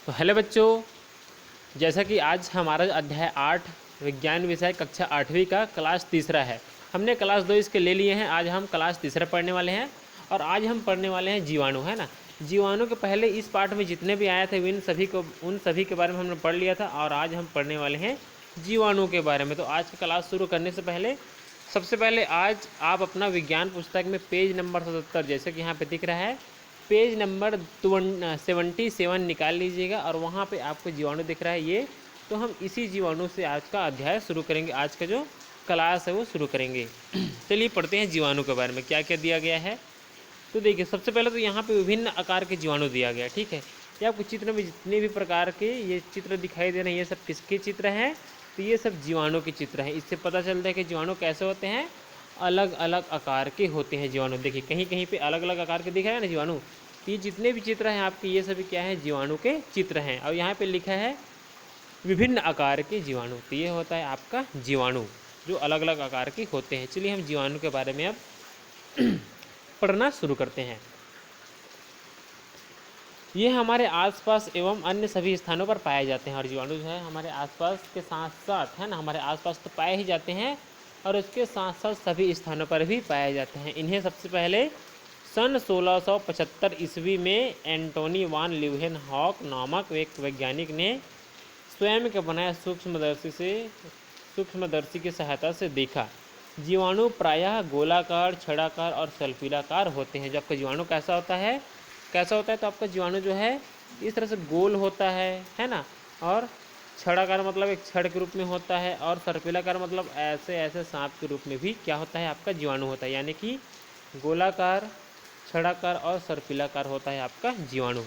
तो हेलो बच्चों, जैसा कि आज हमारा अध्याय 8 विज्ञान विषय कक्षा 8वीं का क्लास तीसरा है। हमने क्लास 2 इसके ले लिए हैं। आज हम क्लास तीसरा पढ़ने वाले हैं और आज हम पढ़ने वाले हैं जीवाणु, है ना। जीवाणु के पहले इस पाठ में जितने भी आए थे उन सभी के बारे में हमने पढ़ लिया था और आज हम पढ़ने वाले हैं जीवाणु के बारे में। तो आज की क्लास शुरू करने से पहले सबसे पहले आज आप अपना विज्ञान पुस्तक में पेज नंबर 77, जैसे कि यहाँ पे दिख रहा है, पेज नंबर 77 निकाल लीजिएगा और वहाँ पे आपको जीवाणु दिख रहा है ये। तो हम इसी जीवाणु से आज का अध्याय शुरू करेंगे, आज का जो क्लास है वो शुरू करेंगे। चलिए पढ़ते हैं जीवाणु के बारे में क्या क्या दिया गया है। तो देखिए, सबसे पहले तो यहाँ पे विभिन्न आकार के जीवाणु दिया गया है, ठीक है। ये आपको चित्र में जितने भी प्रकार के ये चित्र दिखाई दे रहे हैं, ये सब किसके चित्र हैं? तो ये सब जीवाणु के चित्र हैं। इससे पता चलता है कि जीवाणु कैसे होते हैं, अलग अलग आकार के होते हैं जीवाणु। देखिए कहीं कहीं पे अलग अलग आकार के दिख रहे हैं ना जीवाणु। तो ये जितने भी चित्र हैं आपके, ये सभी क्या है, जीवाणु के चित्र हैं। और यहाँ पे लिखा है विभिन्न आकार के जीवाणु। तो ये होता है आपका जीवाणु, जो अलग अलग आकार के होते हैं। चलिए हम जीवाणु के बारे में अब पढ़ना शुरू करते हैं। ये हमारे आसपास एवं अन्य सभी स्थानों पर पाए जाते हैं। और जीवाणु जो है हमारे आसपास के साथ साथ, है ना, हमारे आसपास तो पाए ही जाते हैं और उसके साथ साथ सभी स्थानों पर भी पाए जाते हैं। इन्हें सबसे पहले सन 1675 ईस्वी में एंटोनी वान ल्यूहेनहॉक नामक एक वैज्ञानिक ने स्वयं के बनाए सूक्ष्मदर्शी की सहायता से देखा। जीवाणु प्रायः गोलाकार, छड़ाकार और सल्फीलाकार होते हैं। जो आपका जीवाणु कैसा होता है तो आपका जीवाणु जो है इस तरह से गोल होता है ना, और छड़ाकार मतलब एक छड़ के रूप में होता है, और सर्पिलाकार मतलब ऐसे ऐसे सांप के रूप में भी क्या होता है, आपका जीवाणु होता है। यानी कि गोलाकार, छड़ाकार और सर्पिलाकार होता है आपका जीवाणु।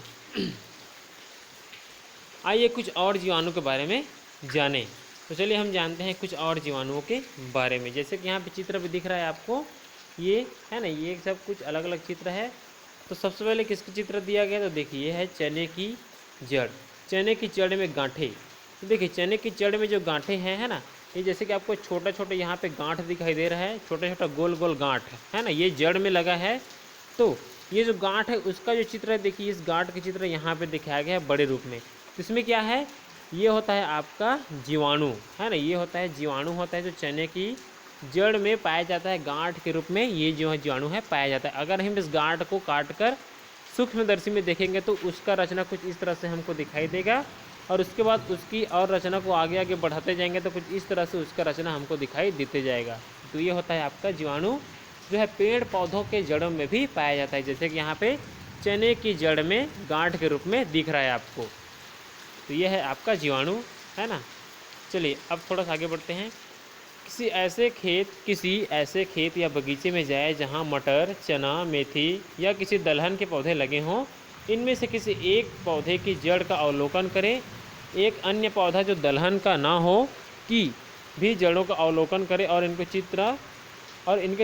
आइए कुछ और जीवाणु के बारे में जानें। तो चलिए हम जानते हैं कुछ और जीवाणुओं के बारे में। जैसे कि यहाँ पे चित्र भी दिख रहा है आपको, ये है ना, ये सब कुछ अलग अलग चित्र है। तो सबसे पहले किसका चित्र दिया गया? तो देखिए ये है चने की जड़। चने की जड़ में गांठें। तो देखिए चने की जड़ में जो गांठें हैं, है ना, ये जैसे कि आपको छोटा छोटा यहाँ पे गांठ दिखाई दे रहा है, छोटा छोटा गोल गोल गांठ, है ना, ये जड़ में लगा है। तो ये जो गांठ है उसका जो चित्र है, देखिए इस गांठ का चित्र यहाँ पे दिखाया गया है बड़े रूप में। तो इसमें क्या है, ये होता है आपका जीवाणु, है ना, ये होता है जीवाणु, होता है जो चने की जड़ में पाया जाता है गांठ के रूप में। ये जो है जीवाणु है पाया जाता है। अगर हम इस गांठ को काट कर सूक्ष्मदर्शी में देखेंगे तो उसका रचना कुछ इस तरह से हमको दिखाई देगा, और उसके बाद उसकी और रचना को आगे आगे बढ़ाते जाएंगे तो कुछ इस तरह से उसका रचना हमको दिखाई देते जाएगा। तो ये होता है आपका जीवाणु, जो है पेड़ पौधों के जड़ों में भी पाया जाता है। जैसे कि यहाँ पे चने की जड़ में गांठ के रूप में दिख रहा है आपको। तो ये है आपका जीवाणु, है ना। चलिए अब थोड़ा सा आगे बढ़ते हैं। किसी ऐसे खेत या बगीचे में जाए जहाँ मटर, चना, मेथी या किसी दलहन के पौधे लगे हों। इनमें से किसी एक पौधे की जड़ का अवलोकन करें। एक अन्य पौधा जो दलहन का ना हो की भी जड़ों का अवलोकन करें और इनके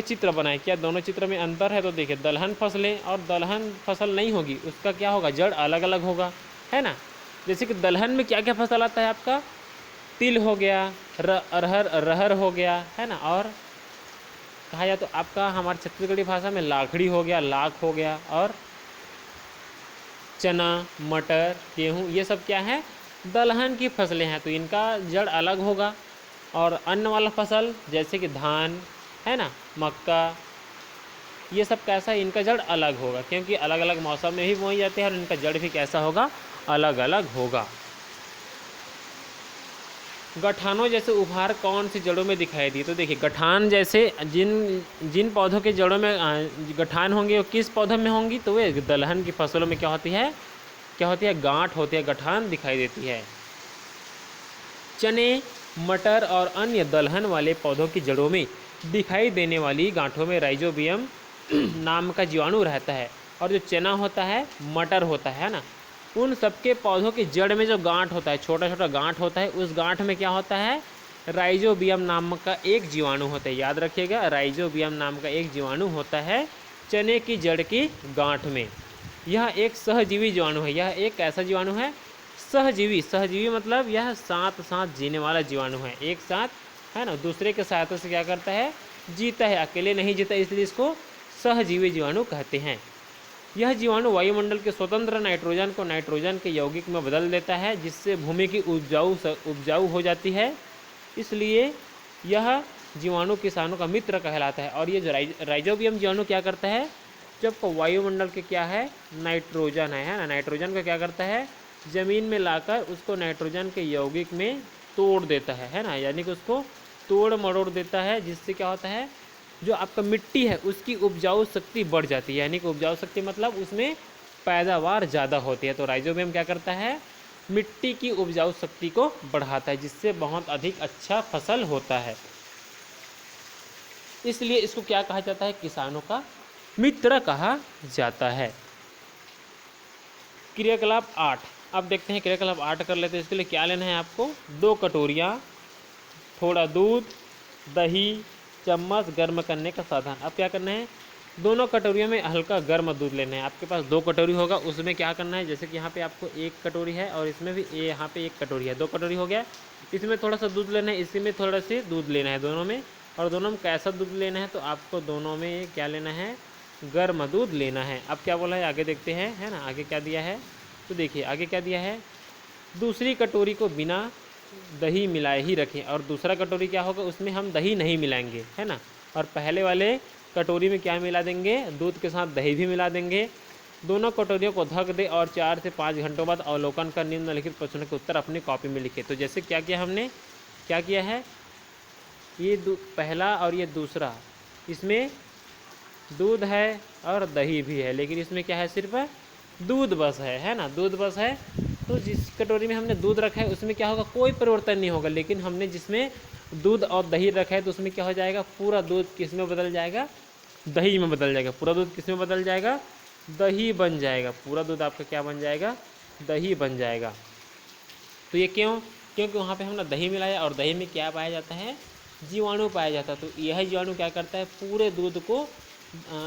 चित्र बनाएं। क्या दोनों चित्र में अंतर है? तो देखिए दलहन फसलें और दलहन फसल नहीं होगी, उसका क्या होगा, जड़ अलग अलग होगा, है ना। जैसे कि दलहन में क्या क्या फसल आता है आपका, तिल हो गया, अरहर हो गया, है ना, और कहा जाए तो आपका हमारे छत्तीसगढ़ी भाषा में लाखड़ी हो गया, लाख हो गया, और चना, मटर, गेहूँ, ये सब क्या है, दलहन की फसलें हैं। तो इनका जड़ अलग होगा। और अन्न वाला फसल जैसे कि धान, है ना, मक्का, ये सब कैसा है, इनका जड़ अलग होगा, क्योंकि अलग अलग मौसम में भी बोई जाते हैं और इनका जड़ भी कैसा होगा, अलग अलग होगा। गठानों जैसे उपहार कौन सी जड़ों में दिखाई दिए? तो देखिए गठान जैसे जिन पौधों के जड़ों में गठान होंगे वो किस पौधों में होंगी? तो वे दलहन की फसलों में क्या होती है, गांठ होती है, गठान दिखाई देती है। चने, मटर और अन्य दलहन वाले पौधों की जड़ों में दिखाई देने वाली गांठों में राइजोबियम नाम का जीवाणु रहता है। और जो चना होता है, मटर होता है ना, उन सबके पौधों की जड़ में जो गांठ होता है, छोटा छोटा गांठ होता है, उस गांठ में क्या होता है, राइजोबियम नाम का एक जीवाणु होता है। याद रखिएगा, राइजोबियम नाम का एक जीवाणु होता है चने की जड़ की गांठ में। यह एक सहजीवी जीवाणु है। यह एक ऐसा जीवाणु है, सहजीवी मतलब यह साथ साथ जीने वाला जीवाणु है, एक साथ, है ना, दूसरे के सहायता से क्या करता है, जीता है, अकेले नहीं जीता, इसलिए इसको सहजीवी जीवाणु कहते हैं। यह जीवाणु वायुमंडल के स्वतंत्र नाइट्रोजन को नाइट्रोजन के यौगिक में बदल देता है, जिससे भूमि की उपजाऊ हो जाती है। इसलिए यह जीवाणु किसानों का मित्र कहलाता है। और ये जो राइजोबियम जीवाणु क्या करता है, जब वायुमंडल के क्या है, नाइट्रोजन है ना, नाइट्रोजन का क्या करता है, ज़मीन में लाकर उसको नाइट्रोजन के यौगिक में तोड़ देता है ना, यानी कि उसको तोड़ मरोड़ देता है, जिससे क्या होता है, जो आपका मिट्टी है उसकी उपजाऊ शक्ति बढ़ जाती है। यानी कि उपजाऊ शक्ति मतलब उसमें पैदावार ज़्यादा होती है। तो राइजोबियम क्या करता है, मिट्टी की उपजाऊ शक्ति को बढ़ाता है, जिससे बहुत अधिक अच्छा फसल होता है। इसलिए इसको क्या कहा जाता है, किसानों का मित्र कहा जाता है। क्रियाकलाप 8, अब देखते हैं क्रियाकलाप 8 कर लेते हैं। इसके लिए क्या लेना है आपको, 2 कटोरियाँ, थोड़ा दूध, दही, चम्मच, गर्म करने का साधन। अब क्या करना है, दोनों कटोरियों में हल्का गर्म दूध लेना है। आपके पास 2 कटोरी होगा, उसमें क्या करना है, जैसे कि यहाँ पे आपको 1 कटोरी है और इसमें भी यहाँ पे 1 कटोरी है, 2 कटोरी हो गया। इसमें थोड़ा सा दूध लेना है, इसी में थोड़ा सा दूध लेना है, दोनों में। और दोनों में कैसा दूध लेना है, तो आपको दोनों में क्या लेना है, गर्म दूध लेना है। अब क्या बोला है, आगे देखते हैं, है ना, आगे क्या दिया है, तो देखिए आगे क्या दिया है, दूसरी कटोरी को बिना दही मिलाए ही रखें। और दूसरा कटोरी क्या होगा, उसमें हम दही नहीं मिलाएंगे, है ना। और पहले वाले कटोरी में क्या मिला देंगे, दूध के साथ दही भी मिला देंगे। दोनों कटोरियों को ढक दे और 4 से 5 घंटों बाद अवलोकन कर निम्नलिखित प्रश्नों के उत्तर अपनी कॉपी में लिखे। तो जैसे क्या किया हमने, क्या किया है, ये पहला और ये दूसरा, इसमें दूध है और दही भी है, लेकिन इसमें क्या है, सिर्फ दूध बस है ना, दूध बस है। तो जिस कटोरी में हमने दूध रखा है उसमें क्या होगा, कोई परिवर्तन नहीं होगा। लेकिन हमने जिसमें दूध और दही रखा है तो उसमें क्या हो जाएगा, पूरा दूध किस में बदल जाएगा, दही में बदल जाएगा। पूरा दूध किस में बदल जाएगा, दही बन जाएगा। पूरा दूध आपका क्या बन जाएगा, दही बन जाएगा। तो ये क्यों, क्योंकि वहाँ पे हमने दही मिलाया और दही में क्या पाया जाता है, जीवाणु पाया जाता है। तो यह जीवाणु क्या करता है, पूरे दूध को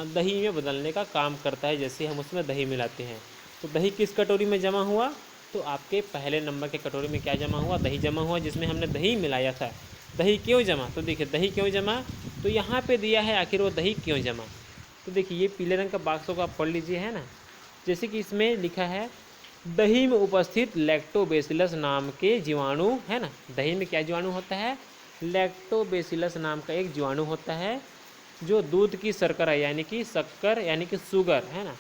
दही में बदलने का काम करता है, जैसे हम उसमें दही मिलाते हैं। तो दही किस कटोरी में जमा हुआ, तो आपके पहले नंबर के कटोरी में क्या जमा हुआ, दही जमा हुआ, जिसमें हमने दही मिलाया था। दही क्यों जमा, तो देखिए दही क्यों जमा, तो यहाँ पे दिया है आखिर वो दही क्यों जमा। तो देखिए ये पीले रंग का बॉक्स को आप पढ़ लीजिए, है ना। जैसे कि इसमें लिखा है, दही में उपस्थित लैक्टोबैसिलस नाम के जीवाणु, है ना। दही में क्या जीवाणु होता है, लैक्टोबैसिलस नाम का एक जीवाणु होता है, जो दूध की शर्करा यानी कि शक्कर यानी कि शुगर, है ना,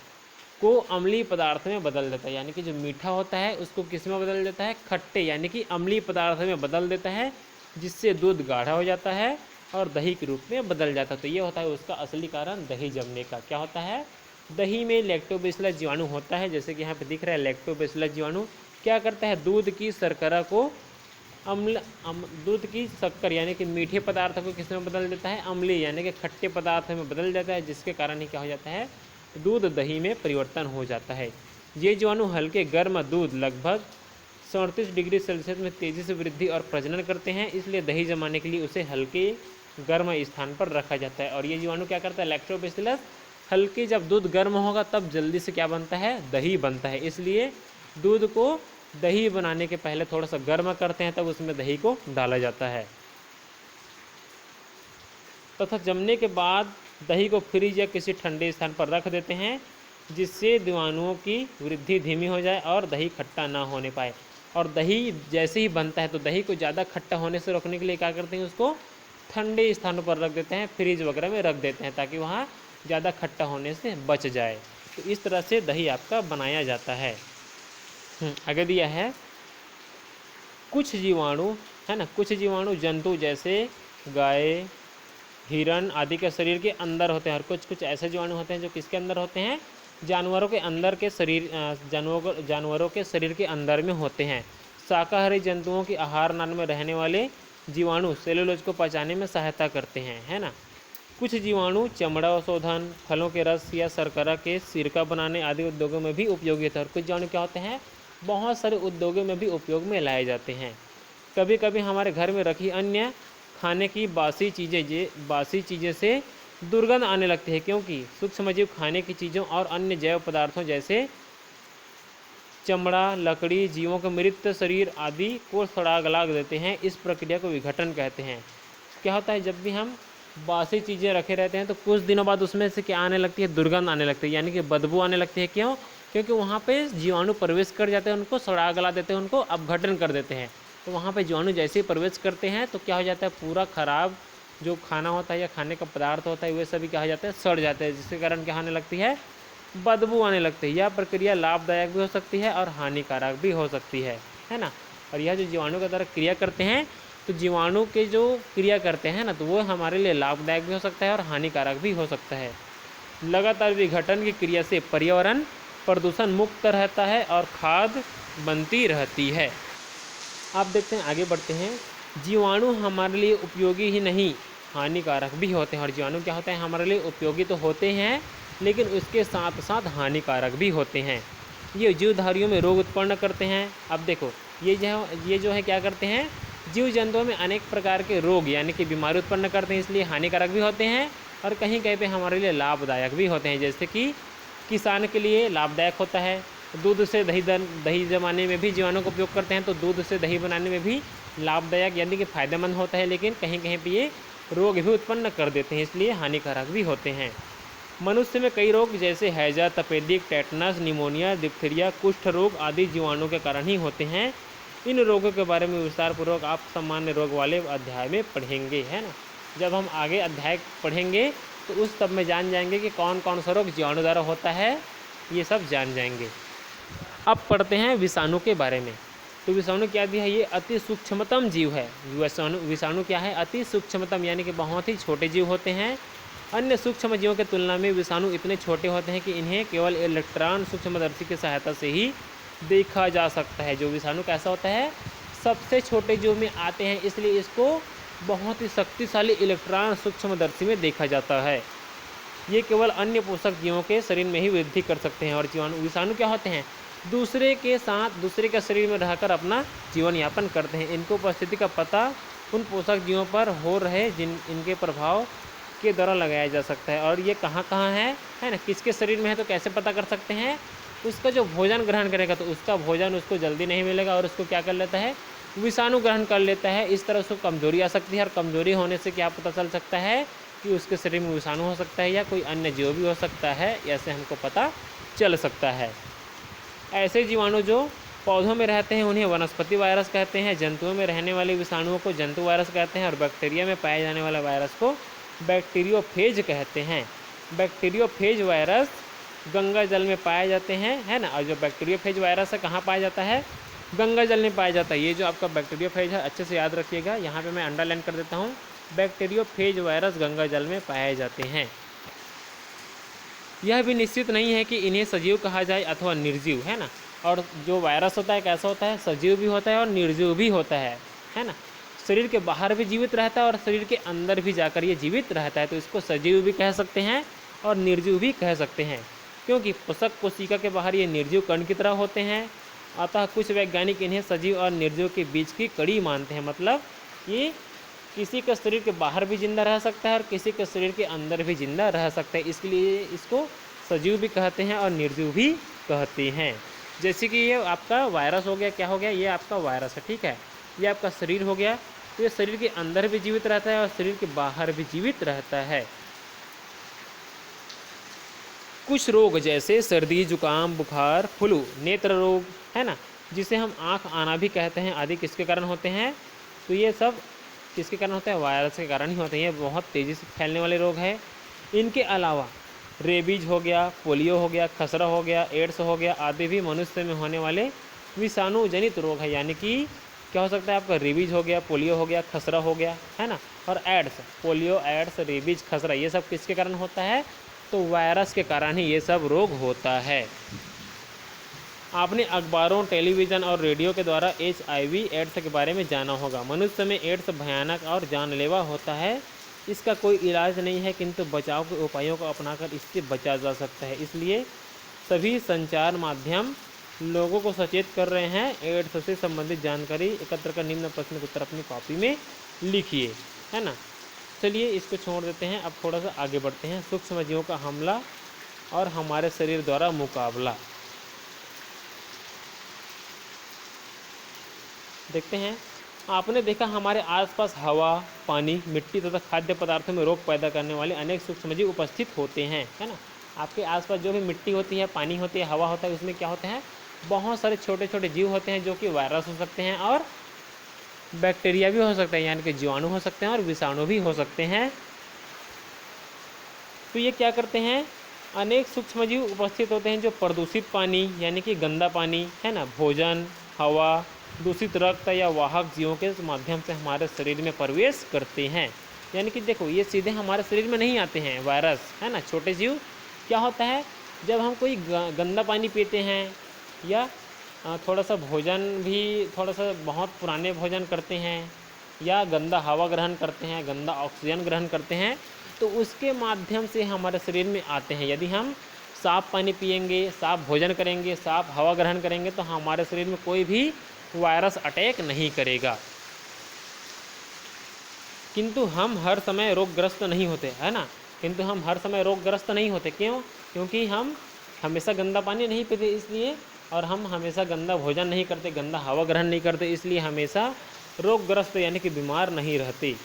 को अम्लीय पदार्थ में बदल देता है। यानी कि जो मीठा होता है उसको किस में बदल देता है, खट्टे यानी कि अम्लीय पदार्थ में बदल देता है, जिससे दूध गाढ़ा हो जाता है और दही के रूप में बदल जाता है। तो ये होता है उसका असली कारण दही जमने का। क्या होता है, दही में लैक्टोबैसिलस जीवाणु होता है। जैसे कि यहाँ पे दिख रहा है, लैक्टोबैसिलस जीवाणु क्या करता है, दूध की शर्करा को दूध की शक्कर यानी कि मीठे पदार्थ को किस में बदल देता है, अम्लीय यानी कि खट्टे पदार्थ में बदल देता है, जिसके कारण ही क्या हो जाता है, दूध दही में परिवर्तन हो जाता है। ये जीवाणु हल्के गर्म दूध लगभग 37 डिग्री सेल्सियस में तेज़ी से वृद्धि और प्रजनन करते हैं, इसलिए दही जमाने के लिए उसे हल्के गर्म स्थान पर रखा जाता है। और ये जीवाणु क्या करता है, लैक्टोबैसिलस, हल्के जब दूध गर्म होगा तब जल्दी से क्या बनता है, दही बनता है। इसलिए दूध को दही बनाने के पहले थोड़ा सा गर्म करते हैं, तब उसमें दही को डाला जाता है। तथा जमने के बाद दही को फ्रिज या किसी ठंडे स्थान पर रख देते हैं, जिससे जीवाणुओं की वृद्धि धीमी हो जाए और दही खट्टा ना होने पाए। और दही जैसे ही बनता है तो दही को ज़्यादा खट्टा होने से रोकने के लिए क्या करते हैं, उसको ठंडे स्थानों पर रख देते हैं, फ्रिज वगैरह में रख देते हैं, ताकि वहाँ ज़्यादा खट्टा होने से बच जाए। तो इस तरह से दही आपका बनाया जाता है। आगे दिया है, कुछ जीवाणु, है ना, कुछ जीवाणु जंतु जैसे गाय, हिरण आदि के शरीर के अंदर होते हैं, और कुछ ऐसे जीवाणु होते हैं जो किसके अंदर होते हैं, जानवरों के अंदर के शरीर, जानवरों के शरीर के अंदर में होते हैं। शाकाहारी जंतुओं की आहार नाल में रहने वाले जीवाणु सेलुलोज को पचाने में सहायता करते हैं, है ना। कुछ जीवाणु चमड़ा शोधन, फलों के रस या शर्करा के सिरका बनाने आदि उद्योगों में भी उपयोगी होते हैं। और कुछ जीवाणु क्या होते हैं, बहुत सारे उद्योगों में भी उपयोग में लाए जाते हैं। कभी कभी हमारे घर में रखी अन्य खाने की बासी चीज़ें से दुर्गंध आने लगती है, क्योंकि सूक्ष्मजीव खाने की चीज़ों और अन्य जैव पदार्थों जैसे चमड़ा, लकड़ी, जीवों के मृत शरीर आदि को सड़ा गला देते हैं। इस प्रक्रिया को विघटन कहते हैं। क्या होता है, जब भी हम बासी चीज़ें रखे रहते हैं तो कुछ दिनों बाद उसमें से क्या आने लगती है, दुर्गंध आने लगती है, यानी कि बदबू आने लगती है। क्यों? क्योंकि वहाँ पे जीवाणु प्रवेश कर जाते हैं, उनको सड़ा गला देते हैं, उनको अपघटन कर देते हैं। तो वहाँ पे जीवाणु जैसे ही प्रवेश करते हैं तो क्या हो जाता है, पूरा खराब जो खाना होता है या खाने का पदार्थ होता है वे सभी क्या हो जाता है, सड़ जाते हैं, जिसके कारण क्या होने लगती है, बदबू आने लगती है। यह प्रक्रिया लाभदायक भी हो सकती है और हानिकारक भी हो सकती है ना। और यह जो जीवाणु की तरह क्रिया करते हैं, तो जीवाणु के जो क्रिया करते हैं ना, तो वो हमारे लिए लाभदायक भी हो सकता है और हानिकारक भी हो सकता है। लगातार विघटन की क्रिया से पर्यावरण प्रदूषण मुक्त रहता है और खाद बनती रहती है। आप देखते हैं, आगे बढ़ते हैं। जीवाणु हमारे लिए उपयोगी ही नहीं, हानिकारक भी होते हैं। और जीवाणु क्या होते हैं, हमारे लिए उपयोगी तो होते हैं, लेकिन उसके साथ साथ हानिकारक भी होते हैं। ये जीवधारियों में रोग उत्पन्न करते हैं। अब देखो, ये जो है क्या करते हैं, जीव जंतुओं में अनेक प्रकार के रोग यानी कि बीमारी उत्पन्न करते हैं, इसलिए हानिकारक भी होते हैं और कहीं कहीं पे हमारे लिए लाभदायक भी होते हैं। जैसे कि किसान के लिए लाभदायक होता है, दूध से दही जमाने में भी जीवाणु का उपयोग करते हैं, तो दूध से दही बनाने में भी लाभदायक यानी कि फ़ायदेमंद होता है, लेकिन कहीं कहीं पे ये रोग भी उत्पन्न कर देते हैं, इसलिए हानिकारक भी होते हैं। मनुष्य में कई रोग जैसे हैजा, तपेदिक, टेटनस, निमोनिया, डिप्थीरिया, कुष्ठ रोग आदि जीवाणु के कारण ही होते हैं। इन रोगों के बारे में विस्तार पूर्वक आप सामान्य रोग वाले अध्याय में पढ़ेंगे, है ना। जब हम आगे अध्याय पढ़ेंगे तो उस तब में जान जाएंगे कि कौन कौन सा रोग जीवाणु द्वारा होता है, ये सब जान जाएंगे। अब पढ़ते हैं विषाणु के बारे में। तो विषाणु क्या दिया है, ये अति सूक्ष्मतम जीव है। विषाणु क्या है, अति सूक्ष्मतम यानी कि बहुत ही छोटे जीव होते हैं। अन्य सूक्ष्म जीवों की तुलना में विषाणु इतने छोटे होते हैं कि इन्हें केवल इलेक्ट्रॉन सूक्ष्मदर्शी की सहायता से ही देखा जा सकता है। जो विषाणु कैसा होता है, सबसे छोटे जीव में आते हैं, इसलिए इसको बहुत ही शक्तिशाली इलेक्ट्रॉन सूक्ष्मदर्शी में देखा जाता है। ये केवल अन्य पोषक जीवों के शरीर में ही वृद्धि कर सकते हैं। और विषाणु क्या होते हैं, दूसरे के साथ दूसरे के शरीर में रहकर अपना जीवन यापन करते हैं। इनको उपस्थिति का पता उन पोषक जीवों पर हो रहे जिन इनके प्रभाव के द्वारा लगाया जा सकता है। और ये कहाँ कहाँ है ना, किसके शरीर में है, तो कैसे पता कर सकते हैं, उसका जो भोजन ग्रहण करेगा तो उसका भोजन उसको जल्दी नहीं मिलेगा और उसको क्या कर लेता है, विषाणु ग्रहण कर लेता है। इस तरह उसको कमजोरी आ सकती है और कमजोरी होने से क्या पता चल सकता है कि उसके शरीर में विषाणु हो सकता है या कोई अन्य जीव भी हो सकता है, ऐसे हमको पता चल सकता है। ऐसे जीवाणु जो पौधों में रहते हैं उन्हें वनस्पति वायरस कहते हैं, जंतुओं में रहने वाले विषाणुओं को जंतु वायरस कहते हैं और बैक्टीरिया में पाए जाने वाले वायरस को बैक्टीरियोफेज कहते हैं। बैक्टीरियोफेज वायरस गंगा जल में पाए जाते हैं, है ना। और जो बैक्टीरियोफेज वायरस है कहाँ पाया जाता है, गंगा जल में पाया जाता है। ये जो आपका बैक्टीरियोफेज है अच्छे से याद रखिएगा, यहाँ पे मैं अंडरलाइन कर देता हूँ, बैक्टीरियोफेज वायरस गंगा जल में पाए जाते हैं। यह भी निश्चित नहीं है कि इन्हें सजीव कहा जाए अथवा निर्जीव, है ना। और जो वायरस होता है कैसा होता है, सजीव भी होता है और निर्जीव भी होता है ना। शरीर के बाहर भी जीवित रहता है और शरीर के अंदर भी जाकर ये जीवित रहता है, तो इसको सजीव भी कह सकते हैं और निर्जीव भी कह सकते हैं, क्योंकि पोषक कोशिका के बाहर ये निर्जीव कण की तरह होते हैं। अतः कुछ वैज्ञानिक इन्हें सजीव और निर्जीव के बीच की कड़ी मानते हैं। मतलब ये किसी के शरीर के बाहर भी जिंदा रह सकता है और किसी के शरीर के अंदर भी जिंदा रह सकता है, इसलिए इसको सजीव भी कहते हैं और निर्जीव भी कहते हैं। जैसे कि ये आपका वायरस हो गया, क्या हो गया, ये आपका वायरस है, ठीक है। ये आपका शरीर हो गया, तो ये शरीर के अंदर भी जीवित रहता है और शरीर के बाहर भी जीवित रहता है। कुछ रोग जैसे सर्दी, जुकाम, बुखार, फ्लू, नेत्र रोग, है ना, जिसे हम आँख आना भी कहते हैं, आदि किसके कारण होते हैं, तो ये सब किसके कारण होते हैं, वायरस के कारण ही होते हैं। ये बहुत तेज़ी से फैलने वाले रोग हैं। इनके अलावा रेबीज हो गया, पोलियो हो गया, खसरा हो गया, एड्स हो गया आदि भी मनुष्य में होने वाले विषाणु जनित रोग है। यानी कि क्या हो सकता है, आपका रेबीज हो गया, पोलियो हो गया, खसरा हो गया, है ना, और एड्स, पोलियो, एड्स, रेबीज, खसरा, ये सब किसके कारण होता है, तो वायरस के कारण ही ये सब रोग होता है। आपने अखबारों, टेलीविज़न और रेडियो के द्वारा HIV एड्स के बारे में जाना होगा। मनुष्य में एड्स भयानक और जानलेवा होता है। इसका कोई इलाज नहीं है, किंतु बचाव के उपायों को अपनाकर इससे बचा जा सकता है। इसलिए सभी संचार माध्यम लोगों को सचेत कर रहे हैं। एड्स से संबंधित जानकारी एकत्र कर निम्न प्रश्न के उत्तर अपनी कॉपी में लिखिए, है ना। चलिए इसको छोड़ देते हैं, अब थोड़ा सा आगे बढ़ते हैं। सूक्ष्म जीवों का हमला और हमारे शरीर द्वारा मुकाबला देखते हैं। आपने देखा हमारे आसपास हवा, पानी, मिट्टी तथा खाद्य पदार्थों में रोग पैदा करने वाले अनेक सूक्ष्मजीव उपस्थित होते हैं, है ना। आपके आसपास जो भी मिट्टी होती है, पानी होती है, हवा होता है, उसमें क्या होते हैं, बहुत सारे छोटे छोटे जीव होते हैं जो कि वायरस हो सकते हैं और बैक्टीरिया भी हो सकते हैं, यानी कि जीवाणु हो सकते हैं और विषाणु भी हो सकते हैं। तो ये क्या करते हैं, अनेक सूक्ष्मजीव उपस्थित होते हैं जो प्रदूषित पानी यानी कि गंदा पानी, है ना, भोजन, हवा, दूषित रक्त या वाहक जीवों के माध्यम से हमारे शरीर में प्रवेश करते हैं। यानी कि देखो, ये सीधे हमारे शरीर में नहीं आते हैं वायरस, है ना। छोटे जीव क्या होता है, जब हम कोई गंदा पानी पीते हैं या थोड़ा सा भोजन भी, थोड़ा सा बहुत पुराने भोजन करते हैं या गंदा हवा ग्रहण करते हैं, गंदा ऑक्सीजन ग्रहण करते हैं, तो उसके माध्यम से हमारे शरीर में आते हैं। यदि हम साफ़ पानी पिएंगे, साफ़ भोजन करेंगे, साफ़ हवा ग्रहण करेंगे, तो हमारे शरीर में कोई भी वायरस अटैक नहीं करेगा। किंतु हम हर समय रोगग्रस्त नहीं होते, है ना। किंतु हम हर समय रोगग्रस्त नहीं होते, क्यों? क्योंकि हम हमेशा गंदा पानी नहीं पीते इसलिए, और हम हमेशा गंदा भोजन नहीं करते, गंदा हवा ग्रहण नहीं करते, इसलिए हमेशा रोगग्रस्त यानी कि बीमार नहीं रहते।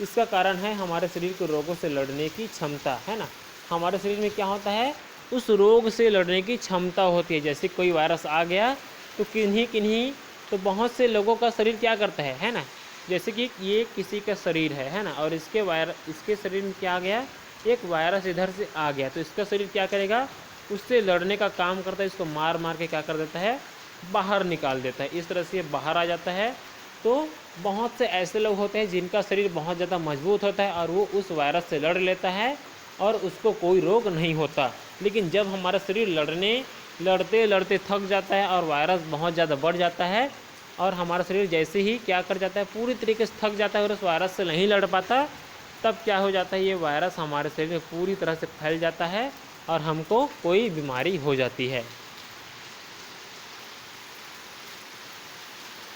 इसका कारण है हमारे शरीर को रोगों से लड़ने की क्षमता, है ना। हमारे शरीर में क्या होता है, उस रोग से लड़ने की क्षमता होती है। जैसे कोई वायरस आ गया तो किन्हीं तो बहुत से लोगों का शरीर क्या करता है ना। जैसे कि ये किसी का शरीर है ना, और इसके शरीर में क्या आ गया, एक वायरस इधर से आ गया, तो इसका शरीर क्या करेगा, उससे लड़ने का काम करता है, इसको मार मार के क्या कर देता है, बाहर निकाल देता है। इस तरह से बाहर आ जाता है। तो बहुत से ऐसे लोग होते हैं जिनका शरीर बहुत ज़्यादा मजबूत होता है और वो उस वायरस से लड़ लेता है और उसको कोई रोग नहीं होता। लेकिन जब हमारा शरीर लड़ते लड़ते थक जाता है और वायरस बहुत ज़्यादा बढ़ जाता है, और हमारा शरीर जैसे ही क्या कर जाता है, पूरी तरीके से थक जाता है और उस वायरस से नहीं लड़ पाता, तब क्या हो जाता है, ये वायरस हमारे शरीर में पूरी तरह से फैल जाता है और हमको कोई बीमारी हो जाती है।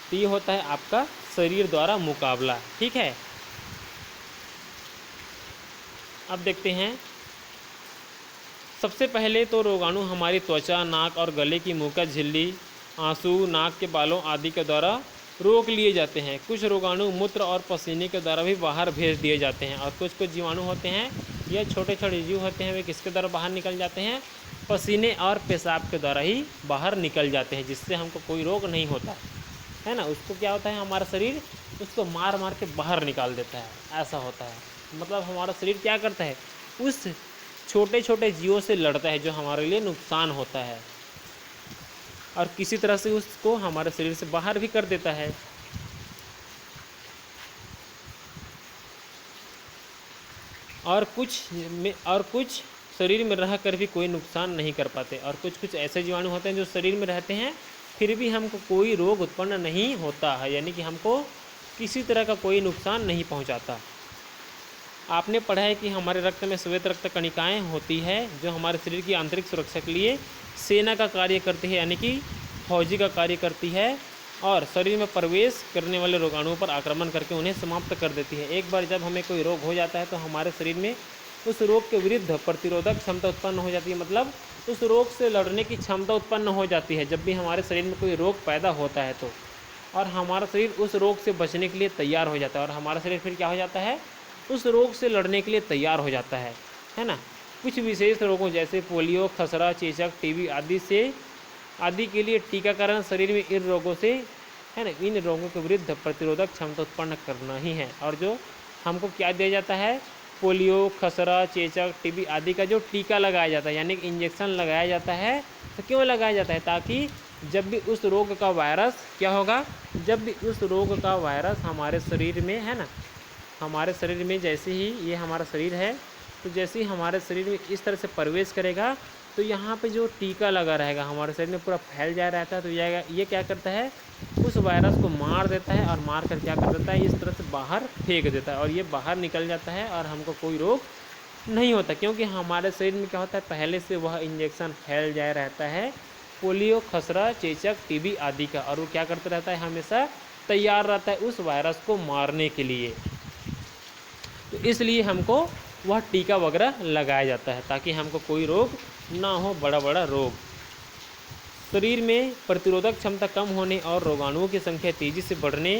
तो ये होता है आपका शरीर द्वारा मुकाबला, ठीक है। अब देखते हैं, सबसे पहले तो रोगाणु हमारी त्वचा, नाक और गले की मुँह का झिल्ली, आंसू, नाक के बालों आदि के द्वारा रोक लिए जाते हैं। कुछ रोगाणु मूत्र और पसीने के द्वारा भी बाहर भेज दिए जाते हैं, और कुछ जीवाणु होते हैं, यह छोटे छोटे जीव होते हैं, वे किसके द्वारा बाहर निकल जाते हैं, पसीने और पेशाब के द्वारा ही बाहर निकल जाते हैं, जिससे हमको कोई रोग नहीं होता, है ना। उसको क्या होता है, हमारा शरीर उसको मार मार के बाहर निकाल देता है, ऐसा होता है। मतलब हमारा शरीर क्या करता है, उस छोटे छोटे जीवों से लड़ता है जो हमारे लिए नुकसान होता है, और किसी तरह से उसको हमारे शरीर से बाहर भी कर देता है। और कुछ शरीर में रहकर भी कोई नुकसान नहीं कर पाते, और कुछ ऐसे जीवाणु होते हैं जो शरीर में रहते हैं फिर भी हमको कोई रोग उत्पन्न नहीं होता है, यानी कि हमको किसी तरह का कोई नुकसान नहीं पहुंचाता। आपने पढ़ा है कि हमारे रक्त में श्वेत रक्त कणिकाएँ होती है जो हमारे शरीर की आंतरिक सुरक्षा के लिए सेना का कार्य करती है, यानी कि फौजी का कार्य करती है, और शरीर में प्रवेश करने वाले रोगाणुओं पर आक्रमण करके उन्हें समाप्त कर देती है। एक बार जब हमें कोई रोग हो जाता है तो हमारे शरीर में उस रोग के विरुद्ध प्रतिरोधक क्षमता उत्पन्न हो जाती है, मतलब उस रोग से लड़ने की क्षमता उत्पन्न हो जाती है जब भी हमारे शरीर में कोई रोग पैदा होता है तो, और हमारा शरीर उस रोग से बचने के लिए तैयार हो जाता है, और हमारा शरीर फिर क्या हो जाता है, उस रोग से लड़ने के लिए तैयार हो जाता है ना। कुछ विशेष रोगों जैसे पोलियो, खसरा, चेचक, टीबी आदि के लिए टीकाकरण शरीर में इन रोगों से, है ना, इन रोगों के विरुद्ध प्रतिरोधक क्षमता उत्पन्न करना ही है। और जो हमको क्या दिया जाता है, पोलियो, खसरा, चेचक, टीबी आदि का जो टीका लगाया जाता है, यानी कि इंजेक्शन लगाया जाता है, तो क्यों लगाया जाता है, ताकि जब भी उस रोग का वायरस क्या होगा, जब भी उस रोग का वायरस हमारे शरीर में, है ना, हमारे शरीर में जैसे ही ये हमारा शरीर है, तो जैसे ही हमारे शरीर में इस तरह से प्रवेश करेगा तो यहाँ पे जो टीका लगा रहेगा हमारे शरीर में पूरा फैल जा रहता है, तो ये क्या करता है, उस वायरस को मार देता है, और मार कर क्या कर देता है, इस तरह से बाहर फेंक देता है, और ये बाहर निकल जाता है और हमको कोई रोग नहीं होता, क्योंकि हमारे शरीर में क्या होता है, पहले से वह इंजेक्शन फैल जा रहता है पोलियो, खसरा, चेचक, टीबी आदि का, और वो क्या करता रहता है, हमेशा तैयार रहता है उस वायरस को मारने के लिए। तो इसलिए हमको वह टीका वगैरह लगाया जाता है ताकि हमको कोई रोग ना हो, बड़ा बड़ा रोग। शरीर में प्रतिरोधक क्षमता कम होने और रोगाणुओं की संख्या तेज़ी से बढ़ने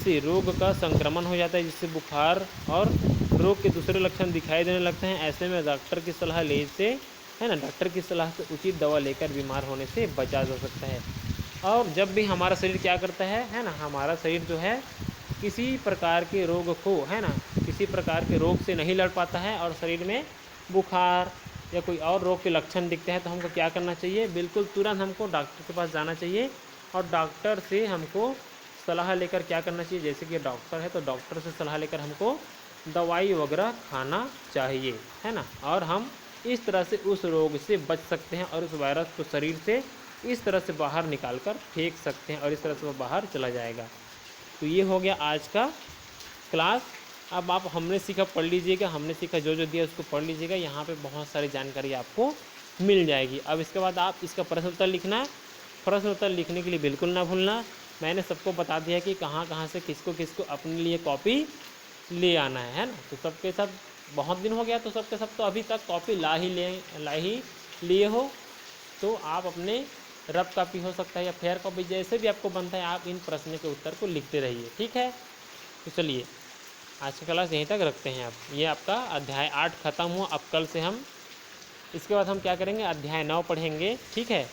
से रोग का संक्रमण हो जाता है, जिससे बुखार और रोग के दूसरे लक्षण दिखाई देने लगते हैं। ऐसे में डॉक्टर की सलाह ले से, है ना, डॉक्टर की सलाह से उचित दवा लेकर बीमार होने से बचा जा सकता है। और जब भी हमारा शरीर क्या करता है ना, हमारा शरीर जो है किसी प्रकार के रोग को, है ना, किसी प्रकार के रोग से नहीं लड़ पाता है और शरीर में बुखार या कोई और रोग के लक्षण दिखते हैं, तो हमको क्या करना चाहिए, बिल्कुल तुरंत हमको डॉक्टर के पास जाना चाहिए और डॉक्टर से हमको सलाह लेकर क्या करना चाहिए, जैसे कि डॉक्टर है तो डॉक्टर से सलाह लेकर हमको दवाई वगैरह खाना चाहिए, है ना। और हम इस तरह से उस रोग से बच सकते हैं और उस वायरस को शरीर से इस तरह से बाहर निकाल कर फेंक सकते हैं और इस तरह से वो बाहर चला जाएगा। तो ये हो गया आज का क्लास। अब आप हमने सीखा पढ़ लीजिएगा, हमने सीखा जो जो दिया उसको पढ़ लीजिएगा, यहाँ पे बहुत सारी जानकारी आपको मिल जाएगी। अब इसके बाद आप इसका प्रश्न उत्तर लिखना है। प्रश्न उत्तर लिखने के लिए बिल्कुल ना भूलना, मैंने सबको बता दिया कि कहाँ कहाँ से किसको किसको अपने लिए कॉपी ले आना है ना। तो सबके साथ बहुत दिन हो गया, तो सबके सब तो अभी तक कॉपी ला ही लिए हो, तो आप अपने रफ कॉपी हो सकता है या फेयर कॉपी, जैसे भी आपको बनता है आप इन प्रश्न के उत्तर को लिखते रहिए, ठीक है। तो चलिए आज की क्लास यहीं तक रखते हैं। आप ये आपका अध्याय 8 खत्म हुआ। अब कल से हम इसके बाद हम क्या करेंगे, अध्याय 9 पढ़ेंगे, ठीक है।